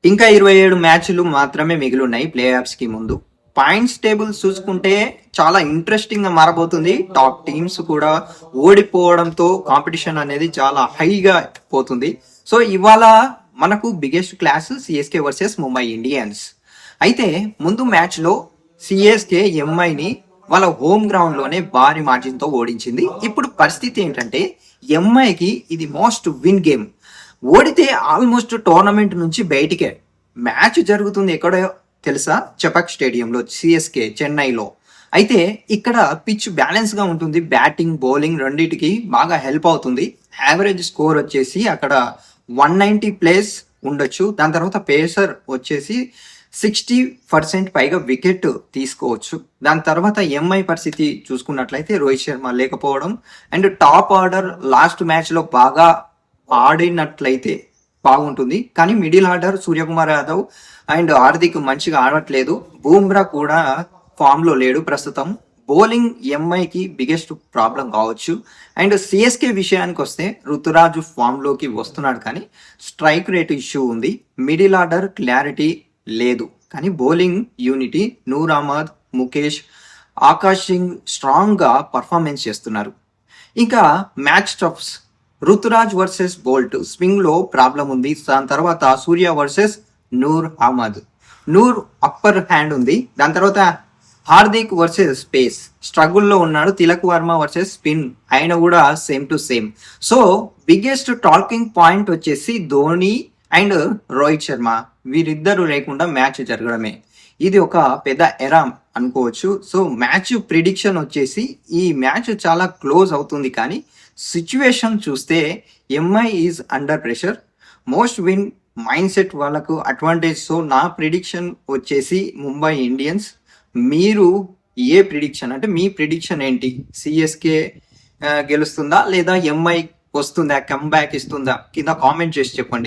ఇంకా 27 మ్యాచ్లు మాత్రమే మిగిలి ఉన్నాయి ప్లే ఆఫ్స్ కి ముందు. పాయింట్స్ టేబుల్ చూసుకుంటే చాలా ఇంట్రెస్టింగ్ గా మారబోతుంది. టాప్ టీమ్స్ కూడా ఓడిపోవడంతో కాంపిటీషన్ అనేది చాలా హైగా పోతుంది. సో ఇవాళ మనకు biggest class CSK versus Mumbai Indians. అయితే ముందు మ్యాచ్ లో సిఎస్కే ఎంఐని వాళ్ళ హోమ్ గ్రౌండ్ లోనే భారీ మార్జిన్ తో ఓడించింది. ఇప్పుడు పరిస్థితి ఏంటంటే ఎంఐకి ఇది మోస్ట్ విన్ గేమ్. ఓడితే ఆల్మోస్ట్ టోర్నమెంట్ నుంచి బయటికే. మ్యాచ్ జరుగుతుంది ఎక్కడో తెలుసా? చెపాక్ స్టేడియంలో, సిఎస్కే చెన్నైలో. అయితే ఇక్కడ పిచ్ బ్యాలెన్స్ గా ఉంటుంది. బ్యాటింగ్ బౌలింగ్ రెండింటికి బాగా హెల్ప్ అవుతుంది. యావరేజ్ స్కోర్ వచ్చేసి అక్కడ 190 ప్లేస్ ఉండొచ్చు. దాని తర్వాత పేసర్ వచ్చేసి 60% పైగా వికెట్ తీసుకోవచ్చు. దాని తర్వాత ఎంఐ పరిస్థితి చూసుకున్నట్లయితే రోహిత్ శర్మ లేకపోవడం and top order last match లో బాగా ఆడినట్లయితే బాగుంటుంది. కానీ middle order Suryakumar Yadav and Hardik మంచిగా ఆడట్లేదు. బూమ్రా కూడా ఫామ్ లో లేడు ప్రస్తుతం. బౌలింగ్ ఎంఐకి బిగ్గెస్ట్ ప్రాబ్లం కావచ్చు. అండ్ సిఎస్కే విషయానికి వస్తే రుతురాజు ఫామ్ లోకి వస్తున్నాడు కానీ స్ట్రైక్ రేట్ ఇష్యూ ఉంది. మిడిల్ ఆర్డర్ క్లారిటీ లేదు. కానీ bowling unity Noor Ahmad, Mukesh, Akash Singh strong గా పర్ఫార్మెన్స్ చేస్తున్నారు. ఇంకా match stuffs Ruturaj versus Boult swing లో ప్రాబ్లం ఉంది. దాని తర్వాత Surya versus Noor Ahmad, Noor upper hand ఉంది. దాని తర్వాత హార్దిక్ వర్సెస్ పేస్ స్ట్రగుల్లో ఉన్నాడు. తిలక్ వర్మ వర్సెస్ స్పిన్, ఆయన కూడా same to same. So biggest talking point వచ్చేసి ధోని అండ్ రోహిత్ శర్మ, వీరిద్దరు లేకుండా మ్యాచ్ జరగడమే. ఇది ఒక పెద్ద ఎరా అనుకోవచ్చు. సో మ్యాచ్ ప్రిడిక్షన్ వచ్చేసి ఈ మ్యాచ్ చాలా క్లోజ్ అవుతుంది. కానీ సిచ్యువేషన్ చూస్తే MI is under pressure, most win mind set వాళ్ళకు అడ్వాంటేజ్. సో నా ప్రిడిక్షన్ వచ్చేసి ముంబై ఇండియన్స్. మీరు ఏ ప్రిడిక్షన్, అంటే మీ ప్రిడిక్షన్ ఏంటి? సిఎస్కే గెలుస్తుందా లేదా ఎంఐ వస్తుందా, కమ్ బ్యాక్ ఇస్తుందా? కింద కామెంట్ చేసి చెప్పండి.